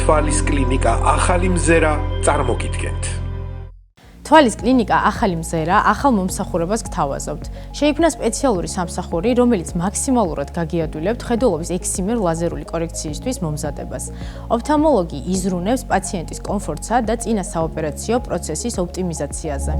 თვალის კლინიკა ახალი მზერა წარმოგიდგენთ. თვალის კლინიკა ახალი მზერა ახალ მომსახურებას გთავაზობთ. შეიქმნა სპეციალური სამსახური, რომელიც მაქსიმალურად გაგიადვილებთ ხედულობის ექსიმერ ლაზერული კორექციისთვის მომზადებას. ოფთალმოლოგი იზრუნებს პაციენტის კომფორტსა და წინა საოპერაციო პროცესის ოპტიმიზაციაზე.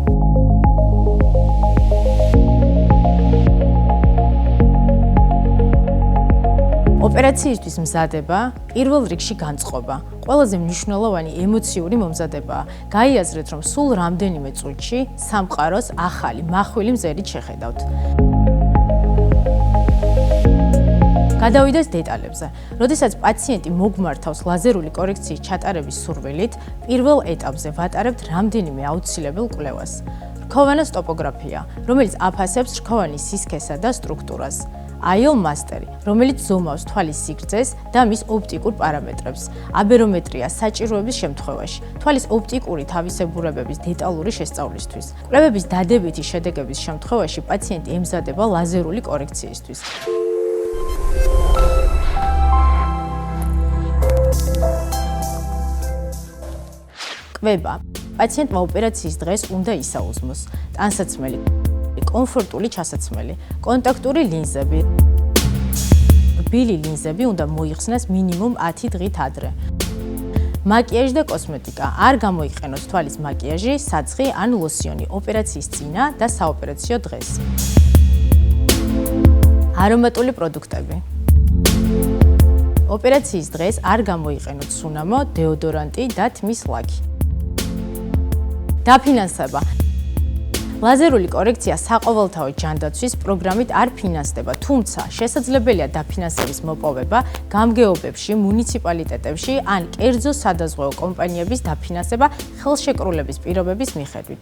ოპერაციისთვის მზადება პირველ რიგში განწყობა. ყველაზე მნიშვნელოვანი ემოციური მომზადებაა. გაიაზრეთ, რომ სულ რამდენიმე წუთში სამყაროს ახალი, მახვილი მზერით შეხედავთ. გადავიდეთ დეტალებზე. როდესაც პაციენტი მოგმართავს ლაზერული კორექციის ჩატარების სურვილით, პირველ ეტაპზე ვატარებთ რამდენიმე აუცილებელ კვლევას. რქოვანას ტოპოგრაფია, რომელიც აფასებს რქოვანის სისქესა და სტრუქტურას. IOL მასტერი, რომელიც ზომავს თვალის სიგრძეს და მის ოპტიკურ პარამეტრებს. აბერომეტრია საჭიროების შემთხვევაში, თვალის ოპტიკური თავისებურებების დეტალური შესწავლისთვის. კვლევების დადებითი შედეგების შემთხვევაში პაციენტი ემზადება ლაზერული კორექციისთვის. კვება. პაციენტმა ოპერაციის დღეს უნდა ისაუზმოს. ტანსაცმელი, კომფორტული ჩასაცმელი, კონტაქტური ლინზები. რბილი ლინზები უნდა მოიხსნას მინიმუმ 10 დღით ადრე. მაკიაჟი და კოსმეტიკა. არ გამოიყენოს თვალის მაკიაჟი, საცხი ან ლოსიონი ოპერაციის წინა და საოპერაციო დღეს. არომატული პროდუქტები. ოპერაციის დღეს არ გამოიყენოთ სუნამო, დეოდორანტი და თმის ლაქი. დაფინანსება. ლაზერული კორექცია საყოველთაო ჯანდაცვის პროგრამით არ ფინანსდება, თუმცა შესაძლებელია დაფინანსების მოპოვება გამგეობებში, მუნიციპალიტეტებში ან კერძო სადაზღვეო კომპანიების დაფინანსება ხელშეკრულების პირობების მიხედვით.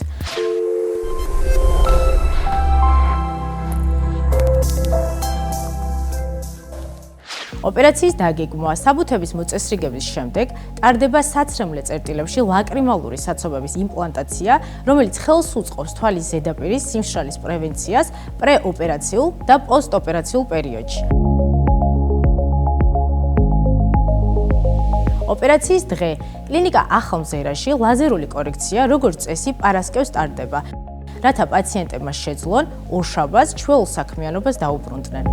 ოპერაციის დაგეგმვა საბუთების მოწესრიგების შემდეგ ტარდება საცრემლე წერტილებში ლაკრიმალური საცობების იმპლანტაცია, რომელიც ხელს უწყობს თვალის ზედაპირის სიმშრალის პრევენციას პრეოპერაციულ და პოსტოპერაციულ პერიოდში. ოპერაციის დღე კლინიკა ახალ მზერაში ლაზერული კორექცია როგორც წესი პარასკევს ტარდება, რათა პაციენტებმა შეძლონ ორშაბათს ჩვეულ საქმიანობას დაუბრუნდნენ.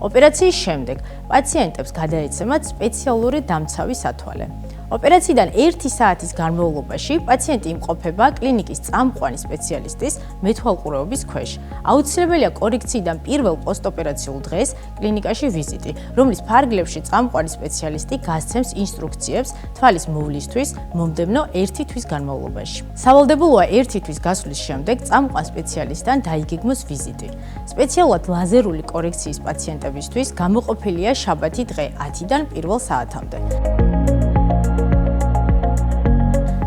ოპერაციის შემდეგ პაციენტებს გადაეცემათ სპეციალური დამცავი სათვალე. ოპერაციიდან 1 საათის განმავლობაში პაციენტი იმყოფება კლინიკის წამყვანი სპეციალისტის მეთვალყურეობის ქვეშ. აუცილებელია კორექციიდან პირველ პოსტოპერაციულ დღეს კლინიკაში ვიზიტი, რომლის ფარგლებში წამყვანი სპეციალისტი გასცემს ინსტრუქციებს თვალის მოვლისთვის მომდევნო 1 თვის განმავლობაში. სავალდებულოა 1 თვის გასვლის შემდეგ წამყვან სპეციალისტთან დაიგეგმოს ვიზიტი. სპეციალურად ლაზერული კორექციის პაციენტებისთვის გამოყოფილია შაბათი დღე 10-დან 1 საათამდე.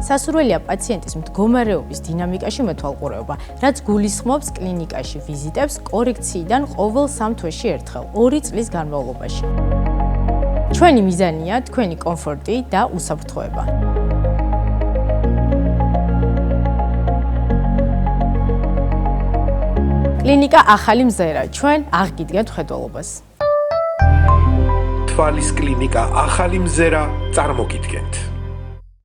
სასურველია პაციენტის მდგომარეობის დინამიკაში მეთვალყურეობა, რაც გულისხმობს კლინიკაში ვიზიტებს კორექციიდან ყოველ 3 თვეში ერთხელ, 2 წლის განმავლობაში. ჩვენი მიზანია თქვენი კომფორტი და უსაფრთხოება. კლინიკა ახალი მზერა, ჩვენ აღგიდგენთ ხედველობას. თვალის კლინიკა ახალი მზერა წარმოგიდგენთ.